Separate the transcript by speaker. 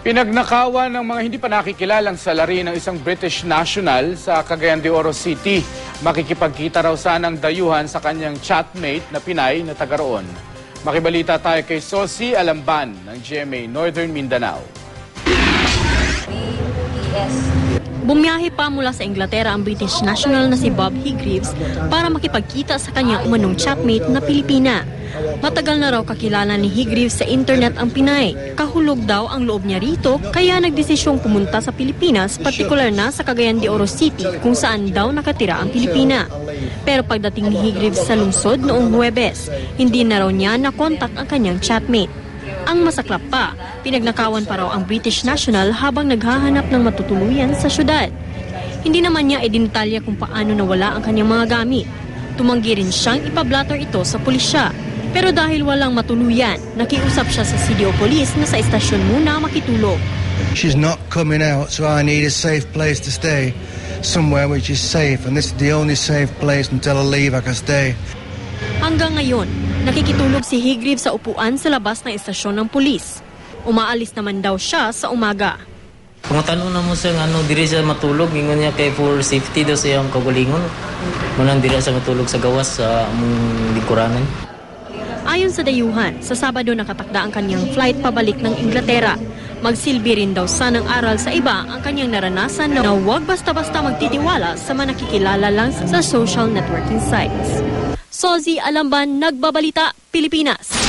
Speaker 1: Pinagnakawan ng mga hindi pa nakikilalang salari ng isang British national sa Cagayan de Oro City. Makikipagkita raw sanang dayuhan sa kanyang chatmate na Pinay na taga roon. Makibalita tayo kay Sosi Alamban ng GMA Northern Mindanao.
Speaker 2: Bumiyahe pa mula sa Inglaterra ang British national na si Bob Higreaves para makipagkita sa kanyang umanong chatmate na Pilipina. Matagal na raw kakilala ni Higreaves sa internet ang Pinay. Kahulog daw ang loob niya rito kaya nagdesisyong pumunta sa Pilipinas, partikular na sa Cagayan de Oro City kung saan daw nakatira ang Pilipina. Pero pagdating ni Higreaves sa lungsod noong Huwebes, hindi na raw niya nakontak ang kanyang chatmate. Ang masaklap pa, pinagnakawan pa raw ang British national habang naghahanap ng matutuluyan sa syudad. Hindi naman niya idinitalya kung paano nawala ang kanyang mga gamit. Tumanggi rin siyang ipablatter ito sa pulisya. Pero dahil walang matuluyan, nakiusap siya sa CDO Police na sa estasyon muna makitulog.
Speaker 3: She's not coming out, so I need a safe place to stay. Somewhere which is safe, and this is the only safe place until I leave I can stay.
Speaker 2: Hanggang ngayon, nakikitulog si Higreaves sa upuan sa labas ng estasyon ng pulis. Umaalis naman daw siya sa umaga.
Speaker 4: Kung tanong na mo siya diri siya matulog, ingon niya kay for safety daw siya ang kagulingon. Manang diri siya matulog sa gawas sa among lingkuranan.
Speaker 2: Ayon sa dayuhan, sa Sabado nakatakda ang kanyang flight pabalik ng Inglaterra. Magsilbi rin daw sanang aral sa iba ang kanyang naranasan na huwag basta-basta magtitiwala sa mga nakikilala lang sa social networking sites. Sozi Alamban, Nagbabalita, Pilipinas.